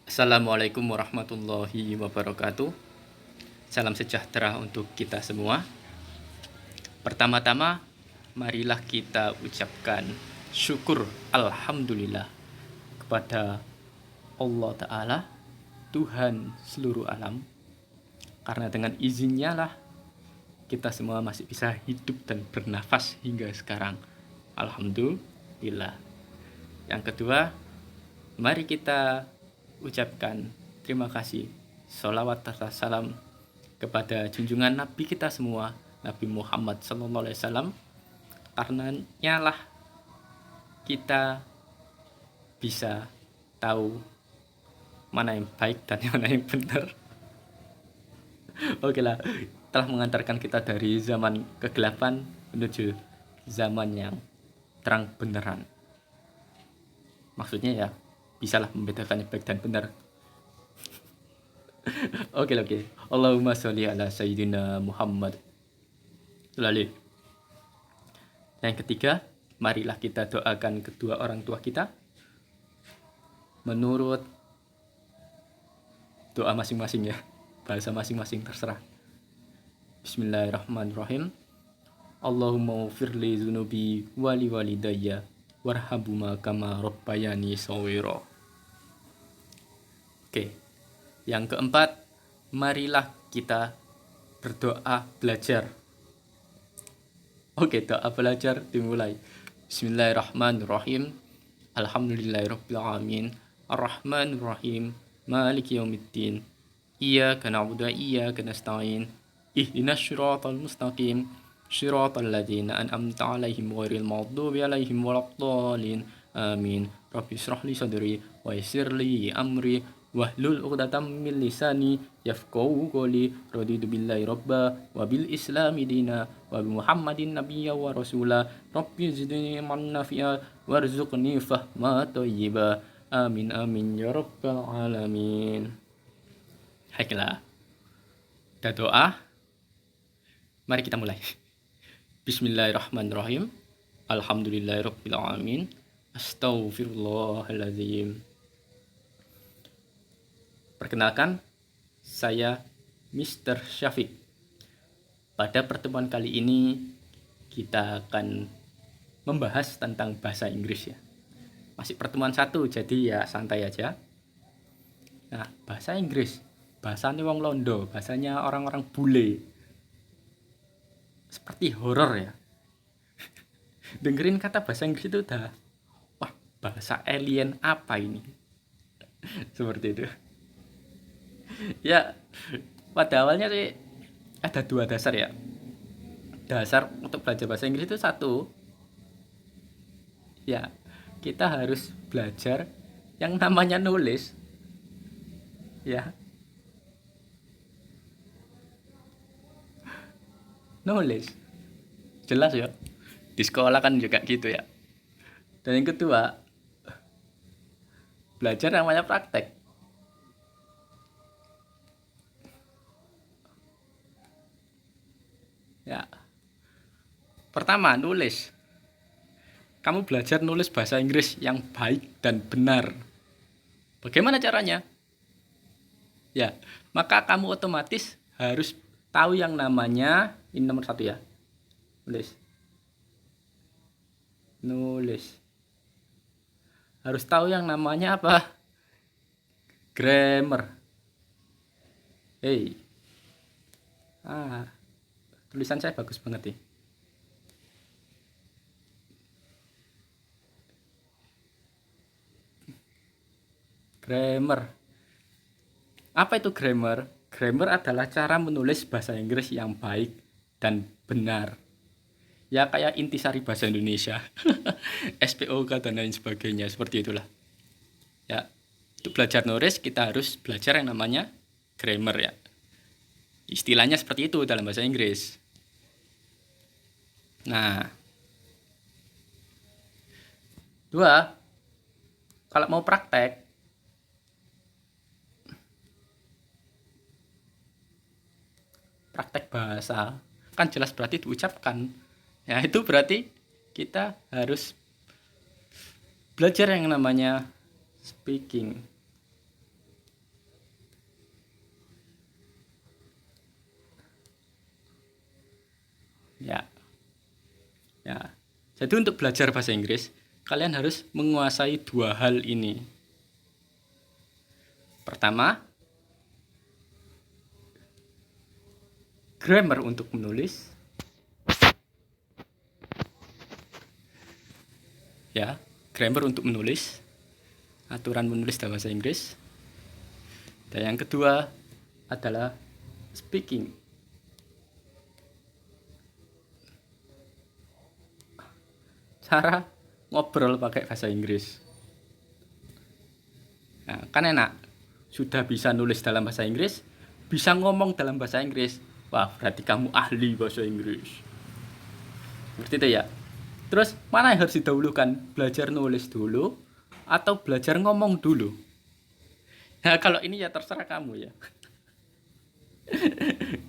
Assalamualaikum warahmatullahi wabarakatuh. Salam sejahtera untuk kita semua. Pertama-tama, marilah kita ucapkan syukur alhamdulillah kepada Allah Ta'ala, Tuhan seluruh alam. Karena dengan izinnya lah kita semua masih bisa hidup dan bernafas hingga sekarang. Alhamdulillah. Yang kedua, mari kita ucapkan terima kasih, sholawat serta salam kepada junjungan Nabi kita semua, Nabi Muhammad SAW. Karenanya lah kita bisa tahu mana yang baik dan mana yang benar. Oke lah, telah mengantarkan kita dari zaman kegelapan menuju zaman yang terang beneran. Maksudnya ya bisalah membedakan yang baik dan benar. Oke. Allahumma sholli ala sayyidina Muhammad. Lalu yang ketiga, marilah kita doakan kedua orang tua kita menurut doa masing-masing ya, bahasa masing-masing terserah. Bismillahirrahmanirrahim. Allahumma ufirli zunubi wali walidayya warhabuma kama rabbayani shaghira. Oke. Yang keempat, marilah kita berdoa belajar. Oke, doa belajar dimulai. Bismillahirrahmanirrahim. Alhamdulillahirabbil alamin. Arrahmanirrahim. Maliki yaumiddin. Iyyaka na'budu wa iyyaka nasta'in. Ihdinas siratal mustaqim. Shiratal ladzina an'amta 'alaihim ghairil maghdubi 'alaihim waladdallin. Amin. Rabbi shrah li sadri wa yassir li amri wahlul 'uqdatam min lisani yafqahu qawli. Raditu billahi rabba wa bil islami dina wa bi Muhammadin nabiyya wa rasula. Rabbi zidni ilman nafi'a warzuqni fahma thayyiba. Amin ya rabbal alamin. Baiklah, udah doa, mari kita mulai. Bismillahirrahmanirrahim. Alhamdulillahirabbil alamin. Astaghfirullahaladzim. Perkenalkan, saya Mr. Syafiq. Pada pertemuan kali ini kita akan membahas tentang bahasa Inggris ya. Masih pertemuan 1, jadi ya santai aja. Nah, bahasa Inggris, bahasanya wong Londo, bahasanya orang-orang bule. Seperti horor ya. Dengerin kata bahasa Inggris itu udah, wah, bahasa alien apa ini? Seperti itu. Ya, pada awalnya sih ada 2 dasar ya. Dasar untuk belajar bahasa Inggris itu 1, ya kita harus belajar yang namanya nulis. Ya. Nulis. Jelas ya. Di sekolah kan juga gitu ya. Dan yang kedua, belajar namanya praktek. Ya. Pertama, nulis. Kamu belajar nulis bahasa Inggris yang baik dan benar. Bagaimana caranya? Ya, maka kamu otomatis harus tahu yang namanya, ini nomor 1 ya. Nulis. Harus tahu yang namanya apa? Grammar. Tulisan saya bagus banget nih. Grammar. Apa itu grammar? Grammar adalah cara menulis bahasa Inggris yang baik dan benar. Ya kayak intisari bahasa Indonesia. SPOK dan lain sebagainya, seperti itulah. Ya, untuk belajar nulis kita harus belajar yang namanya grammar ya. Istilahnya seperti itu dalam bahasa Inggris. Nah, 2, kalau mau praktek bahasa kan jelas berarti diucapkan ya, itu berarti kita harus belajar yang namanya speaking. Ya. Jadi untuk belajar bahasa Inggris, kalian harus menguasai dua hal ini. Pertama, grammar untuk menulis. Ya, grammar untuk menulis. Aturan menulis dalam bahasa Inggris. Dan yang kedua adalah speaking. Cara ngobrol pakai bahasa Inggris. Nah, kan enak. Sudah bisa nulis dalam bahasa Inggris, bisa ngomong dalam bahasa Inggris. Wah, berarti kamu ahli bahasa Inggris. Seperti itu ya. Terus, mana yang harus didahulukan? Belajar nulis dulu atau belajar ngomong dulu? Nah, kalau ini ya terserah kamu ya.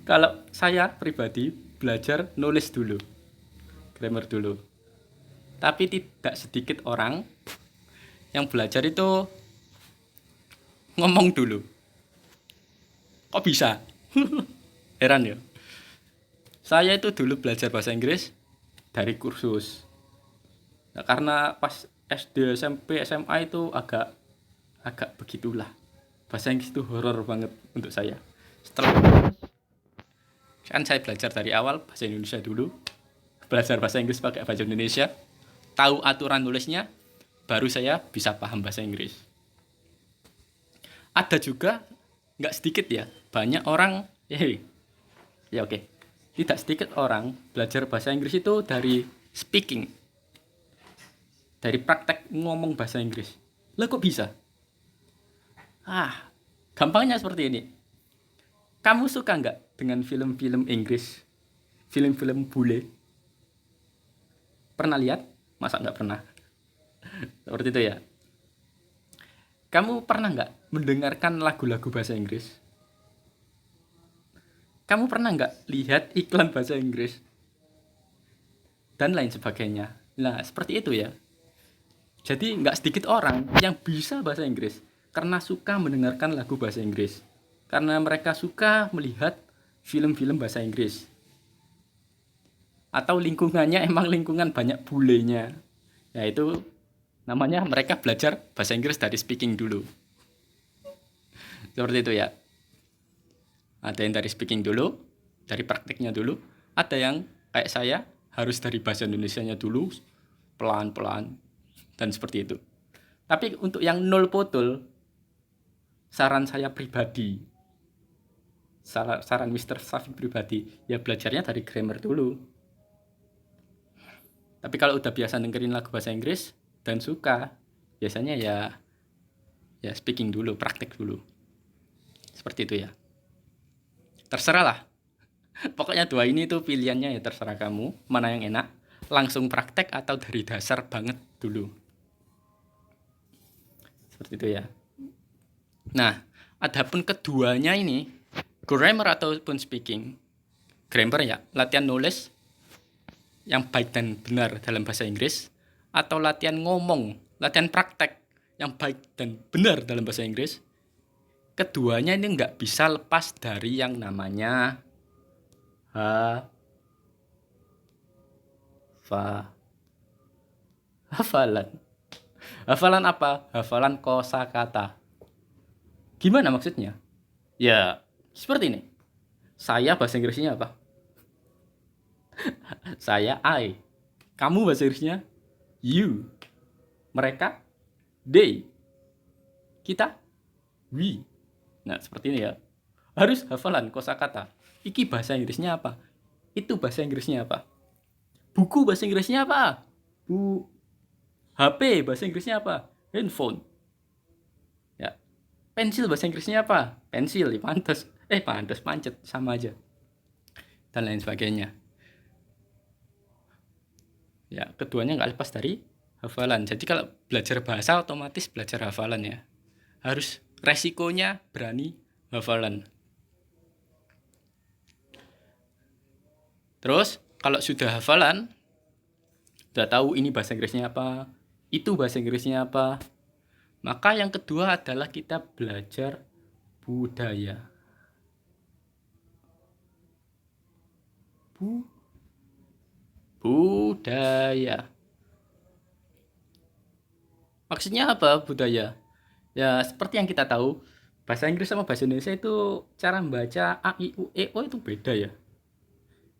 Kalau saya pribadi belajar nulis dulu. Grammar dulu. Tapi tidak sedikit orang yang belajar itu ngomong dulu. Kok bisa? Heran ya. Saya itu dulu belajar bahasa Inggris dari kursus. Nah, karena pas SD, SMP, SMA itu agak begitulah. Bahasa Inggris itu horor banget untuk saya. Setelah kan saya belajar dari awal bahasa Indonesia dulu. Belajar bahasa Inggris pakai bahasa Indonesia. Tahu aturan nulisnya, baru saya bisa paham bahasa Inggris. Ada juga, nggak sedikit ya, banyak orang, ya oke, tidak sedikit orang belajar bahasa Inggris itu dari speaking, dari praktek ngomong bahasa Inggris. Lah kok bisa? Gampangnya seperti ini. Kamu suka nggak dengan film-film Inggris? Film-film bule? Pernah lihat? Masa nggak pernah? Seperti itu ya. Kamu pernah nggak mendengarkan lagu-lagu bahasa Inggris? Kamu pernah nggak lihat iklan bahasa Inggris? Dan lain sebagainya. Nah, seperti itu ya. Jadi nggak sedikit orang yang bisa bahasa Inggris karena suka mendengarkan lagu bahasa Inggris. Karena mereka suka melihat film-film bahasa Inggris. Atau lingkungannya emang lingkungan banyak bulenya. Yaitu namanya mereka belajar bahasa Inggris dari speaking dulu. Seperti itu ya. Ada yang dari speaking dulu, dari praktiknya dulu. Ada yang kayak saya harus dari bahasa Indonesianya dulu, pelan-pelan. Dan seperti itu. Tapi untuk yang nol potul, saran saya pribadi, saran Mr. Safik pribadi, ya belajarnya dari grammar dulu. Tapi kalau udah biasa dengerin lagu bahasa Inggris dan suka, biasanya ya speaking dulu, praktek dulu. Seperti itu ya. Terserah lah. Pokoknya dua ini tuh pilihannya ya terserah kamu, mana yang enak. Langsung praktek atau dari dasar banget dulu. Seperti itu ya. Nah, adapun keduanya ini, grammar ataupun speaking. Grammar ya, latihan nulis yang baik dan benar dalam bahasa Inggris, atau latihan ngomong, latihan praktek yang baik dan benar dalam bahasa Inggris. Keduanya ini nggak bisa lepas dari yang namanya hafalan. Hafalan apa? Hafalan kosakata. Gimana maksudnya? Ya, seperti ini. Saya bahasa Inggrisnya apa? Saya I. Kamu bahasa Inggrisnya you. Mereka they. Kita we. Nah, seperti ini ya. Harus hafalan kosakata. Iki bahasa Inggrisnya apa? Itu bahasa Inggrisnya apa? Buku bahasa Inggrisnya apa? HP bahasa Inggrisnya apa? Handphone. Ya. Pensil bahasa Inggrisnya apa? Pensil, pantas. Pancet sama aja. Dan lain sebagainya. Ya, keduanya nggak lepas dari hafalan. Jadi kalau belajar bahasa otomatis belajar hafalan ya. Harus resikonya berani hafalan. Terus kalau sudah hafalan, sudah tahu ini bahasa Inggrisnya apa, itu bahasa Inggrisnya apa, maka yang kedua adalah kita belajar budaya. Budaya. Maksudnya apa budaya? Ya seperti yang kita tahu, bahasa Inggris sama bahasa Indonesia itu cara membaca A, I, U, E, O itu beda ya.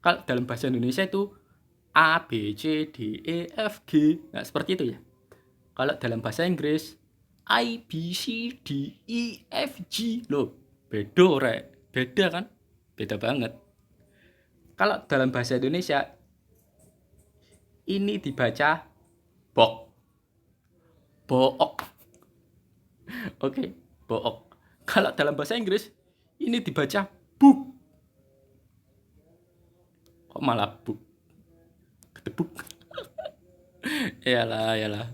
Kalau dalam bahasa Indonesia itu A, B, C, D, E, F, G. Nah, seperti itu ya. Kalau dalam bahasa Inggris I, B, C, D, E, F, G. Loh, beda rek. Beda kan? Beda banget. Kalau dalam bahasa Indonesia ini dibaca bok. Book. Oke, book. Kalau dalam bahasa Inggris ini dibaca book. Kok malah book? Ketebuk. Iyalah, iyalah.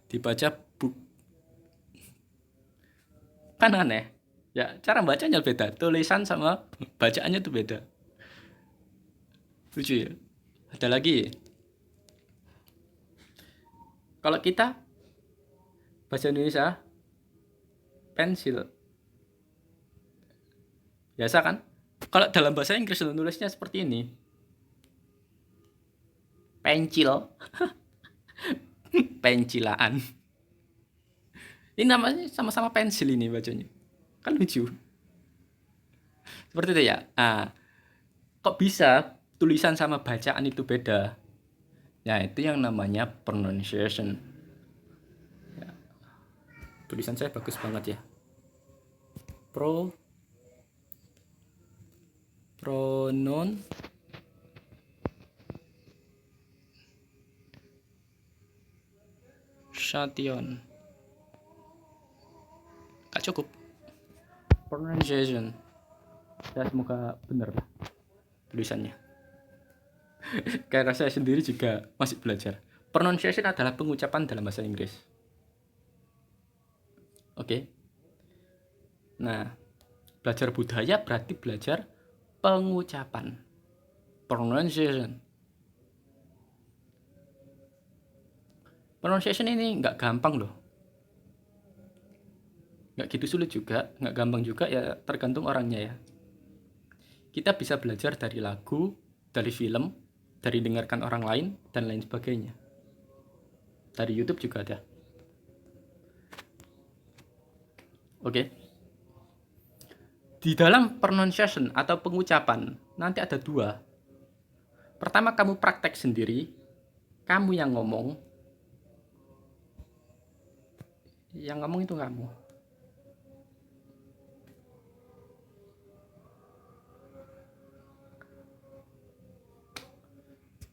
Dibaca book. Kan aneh. Ya, cara bacanya beda. Tulisan sama bacaannya tuh beda. Lucu ya. Ada lagi. Kalau kita bahasa Indonesia pensil. Biasa kan? Kalau dalam bahasa Inggris nulisnya seperti ini. Pencil. Pencilaan. Ini namanya sama-sama pensil ini bacanya. Kan lucu. Seperti itu ya. Nah, kok bisa tulisan sama bacaan itu beda? Ya, itu yang namanya pronunciation. Ya. Tulisan saya bagus banget ya. Pronunciation. Gak cukup. Pronunciation. Ya, semoga benar lah tulisannya. Karena saya sendiri juga masih belajar. Pronunciation adalah pengucapan dalam bahasa Inggris. Oke. Nah, belajar budaya berarti belajar pengucapan. Pronunciation. Pronunciation ini nggak gampang loh. Nggak gitu sulit juga, nggak gampang juga ya, tergantung orangnya ya. Kita bisa belajar dari lagu, dari film, dari dengarkan orang lain, dan lain sebagainya. Dari YouTube juga ada. Oke. Di dalam pronunciation atau pengucapan, nanti ada dua. Pertama, kamu praktek sendiri, kamu yang ngomong. Yang ngomong itu kamu.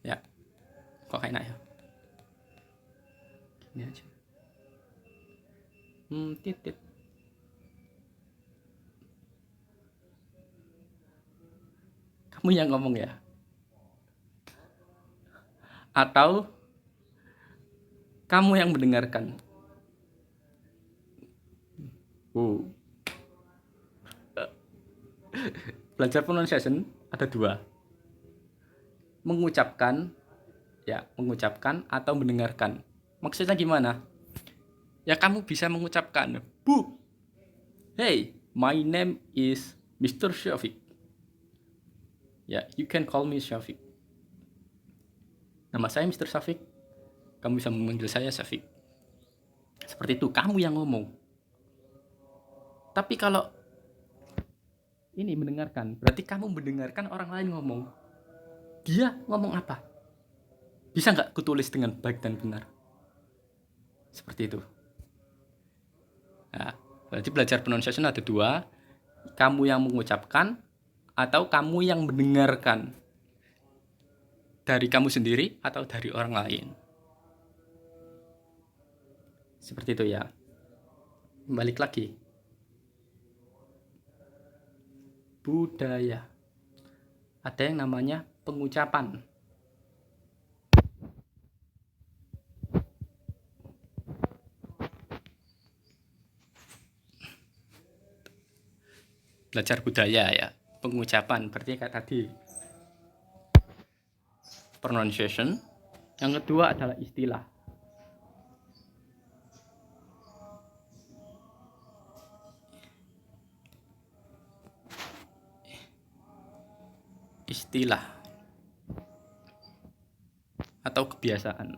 Ya, kok enak ya? Gini aja. Titit. Kamu yang ngomong ya? Atau kamu yang mendengarkan? Belajar pronunciation ada dua. Mengucapkan atau mendengarkan. Maksudnya gimana? Ya kamu bisa mengucapkan, Bu, hey, my name is Mr. Syafiq. Ya, you can call me Syafiq. Nama saya Mr. Syafiq. Kamu bisa memanggil saya Syafiq. Seperti itu, kamu yang ngomong. Tapi kalau ini mendengarkan, berarti kamu mendengarkan orang lain ngomong. Dia ngomong apa? Bisa nggak kutulis dengan baik dan benar? Seperti itu. Nah, berarti belajar pronunciation ada dua. Kamu yang mengucapkan atau kamu yang mendengarkan. Dari kamu sendiri atau dari orang lain. Seperti itu ya. Balik lagi. Budaya. Ada yang namanya pengucapan. Belajar budaya ya, pengucapan berarti kayak tadi pronunciation. Yang kedua adalah istilah. Istilah. atau kebiasaan.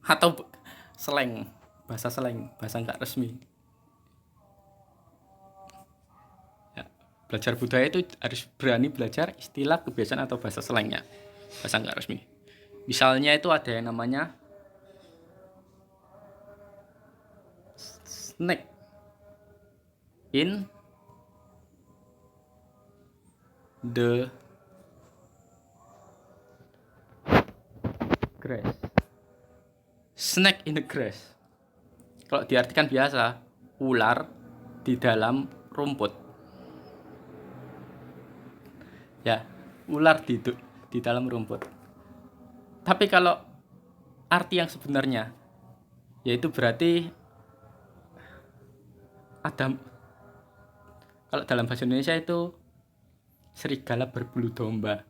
Atau slang, bahasa slang, bahasa nggak resmi. Ya, belajar budaya itu harus berani belajar istilah, kebiasaan atau bahasa slangnya, bahasa nggak resmi. Misalnya itu ada yang namanya snake in the grass. Snake in the grass. Kalau diartikan biasa, ular di dalam rumput. Ya, ular di dalam rumput. Tapi kalau arti yang sebenarnya, yaitu berarti ada, kalau dalam bahasa Indonesia itu serigala berbulu domba.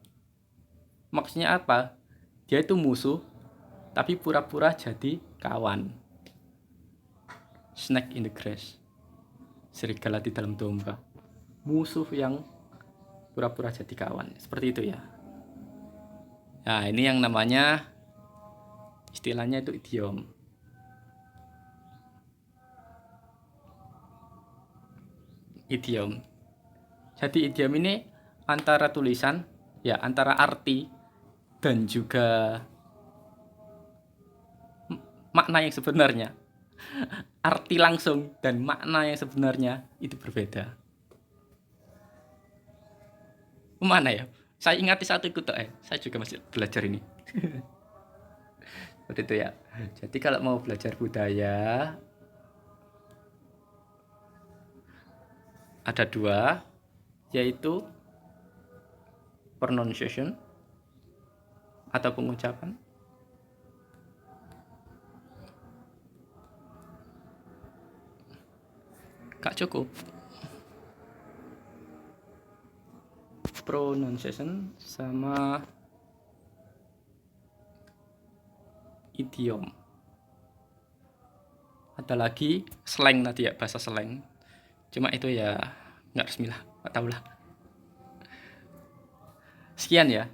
Maksudnya apa? Dia itu musuh, tapi pura-pura jadi kawan. Snake in the grass. Serigala di dalam domba. Musuh yang pura-pura jadi kawan. Seperti itu ya. Nah, ini yang namanya istilahnya itu idiom. Idiom. Jadi idiom ini antara tulisan, ya antara arti dan juga makna yang sebenarnya. Arti langsung dan makna yang sebenarnya itu berbeda. Mana ya? Saya ingati satu ikut saya juga masih belajar ini. Seperti itu ya. Jadi kalau mau belajar budaya ada dua, yaitu pronunciation atau pengucapan, gak cukup. Pronunciation sama idiom. Ada lagi slang tadi ya, bahasa slang. Cuma itu ya nggak resmi lah, nggak tahu lah. Sekian ya.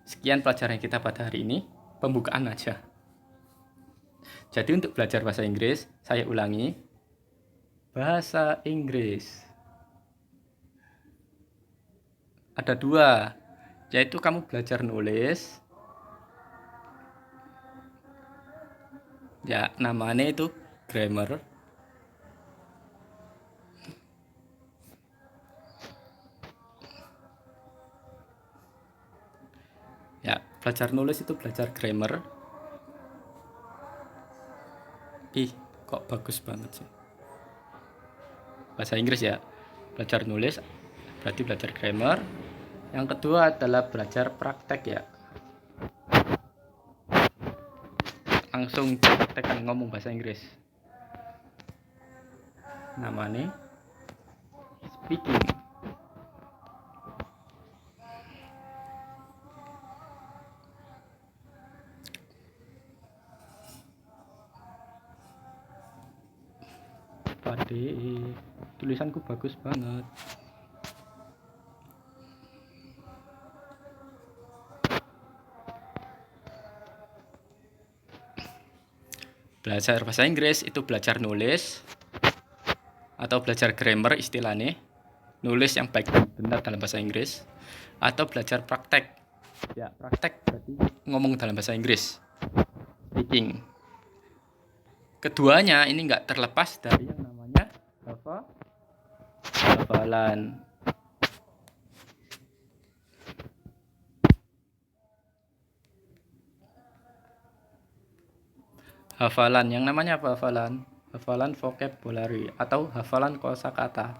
Sekian pelajaran kita pada hari ini. Pembukaan aja. Jadi untuk belajar bahasa Inggris, saya ulangi. Bahasa Inggris. Ada dua, yaitu kamu belajar nulis. Ya, namanya itu grammar. Ya, belajar nulis itu belajar grammar. Ih, kok bagus banget sih. Bahasa Inggris ya. Belajar nulis berarti belajar grammar. Yang kedua adalah belajar praktek ya. Langsung praktekkan ngomong bahasa Inggris. Namanya speaking. Pade, tulisanku bagus banget. Belajar bahasa Inggris itu belajar nulis atau belajar grammar istilahnya, nulis yang baik dan benar dalam bahasa Inggris, atau belajar praktek. Ya, praktek berarti ngomong dalam bahasa Inggris, speaking. Keduanya ini nggak terlepas dari yang namanya hafalan. Hafalan, yang namanya apa hafalan? Hafalan vocabulary atau hafalan kosakata.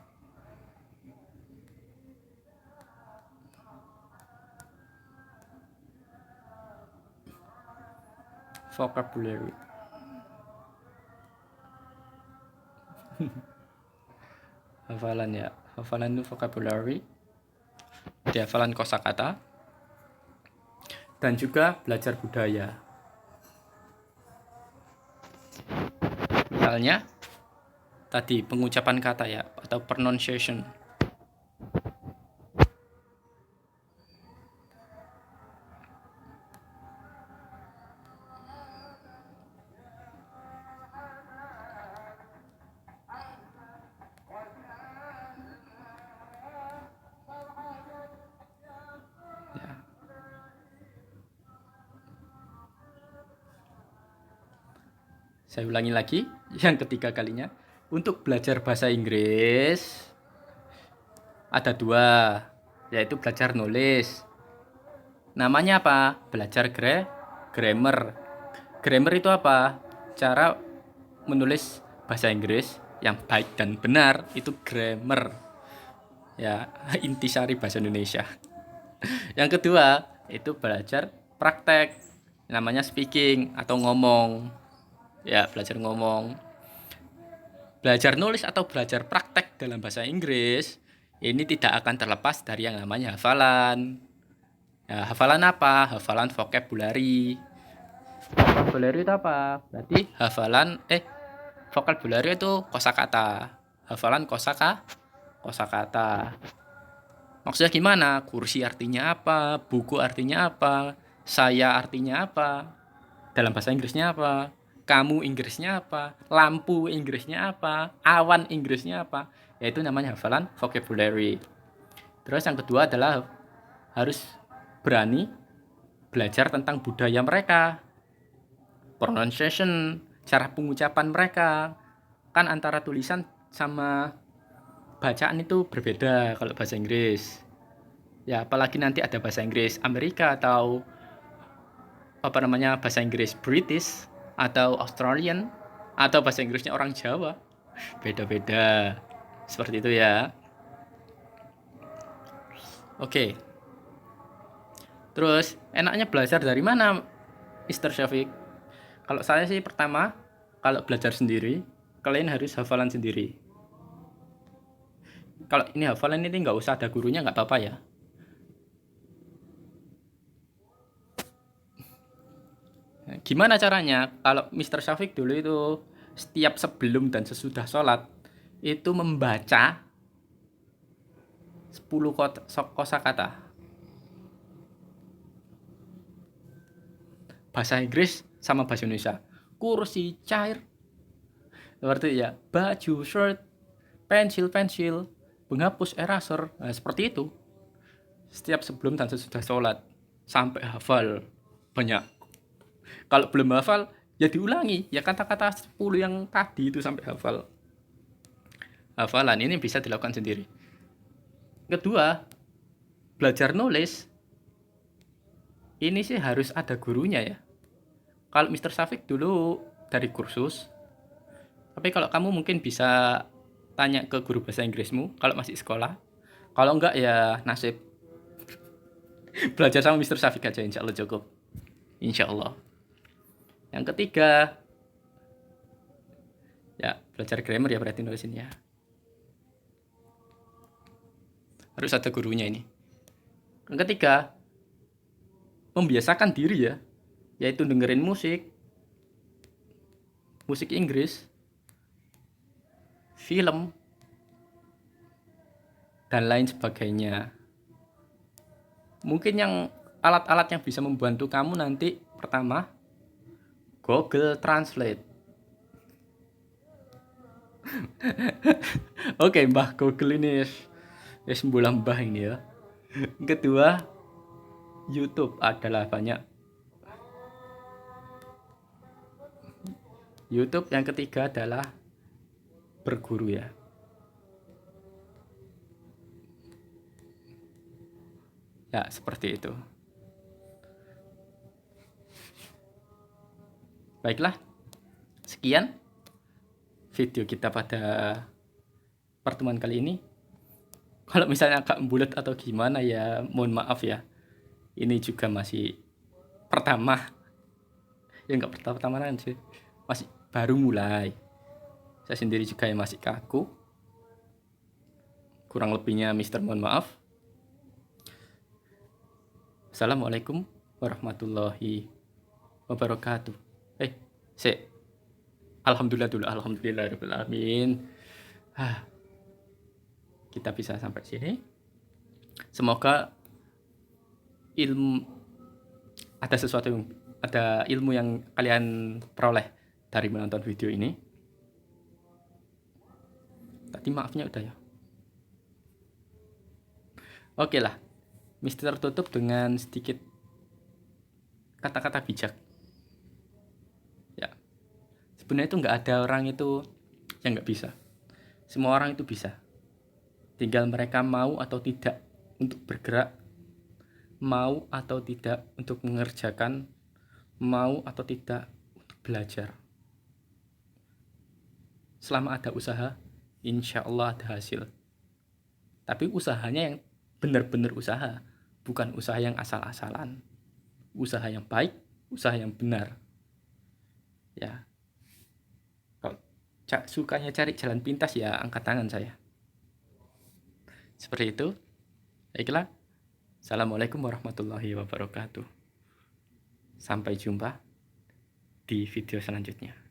Vocabulary. Hafalan ya, hafalan itu vocabulary. Jadi hafalan kosakata. Dan juga belajar budaya. Misalnya tadi pengucapan kata ya, atau pronunciation. Ya. Saya ulangi lagi yang ketiga kalinya. Untuk belajar bahasa Inggris ada dua, yaitu belajar nulis. Namanya apa? Belajar grammar. Grammar itu apa? Cara menulis bahasa Inggris yang baik dan benar, itu grammar. Ya, intisari bahasa Indonesia. Yang kedua, itu belajar praktek. Namanya speaking atau ngomong. Ya, belajar ngomong. Belajar nulis atau belajar praktek dalam bahasa Inggris ini tidak akan terlepas dari yang namanya hafalan. Ya, hafalan apa? Hafalan vocabulary. Vocabulary itu apa? Berarti hafalan vocabulary itu kosakata. Hafalan kosakata. Maksudnya gimana? Kursi artinya apa? Buku artinya apa? Saya artinya apa? Dalam bahasa Inggrisnya apa? Kamu Inggrisnya apa? Lampu Inggrisnya apa? Awan Inggrisnya apa? Yaitu namanya hafalan vocabulary. Terus yang kedua adalah harus berani belajar tentang budaya mereka. Pronunciation, cara pengucapan mereka. Kan antara tulisan sama bacaan itu berbeda kalau bahasa Inggris. Ya, apalagi nanti ada bahasa Inggris Amerika atau bahasa Inggris British atau Australian atau bahasa Inggrisnya orang Jawa. Beda-beda. Seperti itu ya. Oke. Terus, enaknya belajar dari mana, Mr. Syafiq? Kalau saya sih pertama, kalau belajar sendiri, kalian harus hafalan sendiri. Kalau ini hafalan ini nggak usah ada gurunya, nggak apa-apa ya. Gimana caranya? Kalau Mr. Syafiq dulu itu setiap sebelum dan sesudah sholat itu membaca 10 kosakata. Bahasa Inggris sama bahasa Indonesia. Kursi, chair. Seperti ya, baju, shirt, pensil, penghapus, eraser. Nah, seperti itu. Setiap sebelum dan sesudah sholat sampai hafal banyak. Kalau belum hafal, ya diulangi. Ya kata-kata 10 yang tadi itu sampai hafal. Hafalan ini bisa dilakukan sendiri. Kedua, belajar nulis. Ini sih harus ada gurunya ya. Kalau Mr. Syafiq dulu dari kursus. Tapi kalau kamu mungkin bisa tanya ke guru bahasa Inggrismu kalau masih sekolah. Kalau enggak ya nasib. Belajar sama Mr. Syafiq aja, insya Allah cukup. Insya Allah. Yang ketiga, ya belajar grammar ya berarti nulisin ya. Harus ada gurunya ini. Yang ketiga, membiasakan diri ya, yaitu dengerin musik Inggris, film, dan lain sebagainya. Mungkin yang alat-alat yang bisa membantu kamu nanti pertama, Google Translate. Oke, Mbah Google ini ya sembulah Mbah ini ya. Kedua, YouTube adalah banyak. YouTube. Yang ketiga adalah berguru ya. Ya, seperti itu. Baiklah, sekian video kita pada pertemuan kali ini. Kalau misalnya agak bulat atau gimana ya mohon maaf ya. Ini juga masih pertama. Ya nggak pertama sih. Masih baru mulai. Saya sendiri juga yang masih kaku. Kurang lebihnya Mister mohon maaf. Assalamualaikum warahmatullahi wabarakatuh. Alhamdulillah dulu. Alhamdulillahirabbil alamin. Kita bisa sampai sini. Semoga ada ilmu yang kalian peroleh dari menonton video ini. Tadi maafnya udah ya. Oke lah, Mister tertutup dengan sedikit kata-kata bijak. Ya, sebenarnya itu nggak ada orang itu yang nggak bisa. Semua orang itu bisa. Tinggal mereka mau atau tidak untuk bergerak, mau atau tidak untuk mengerjakan, mau atau tidak untuk belajar. Selama ada usaha, insya Allah ada hasil. Tapi usahanya yang benar-benar usaha, bukan usaha yang asal-asalan. Usaha yang baik, usaha yang benar. Ya, kalau sukanya cari jalan pintas ya angkat tangan saya. Seperti itu. Baiklah. Assalamualaikum warahmatullahi wabarakatuh. Sampai jumpa di video selanjutnya.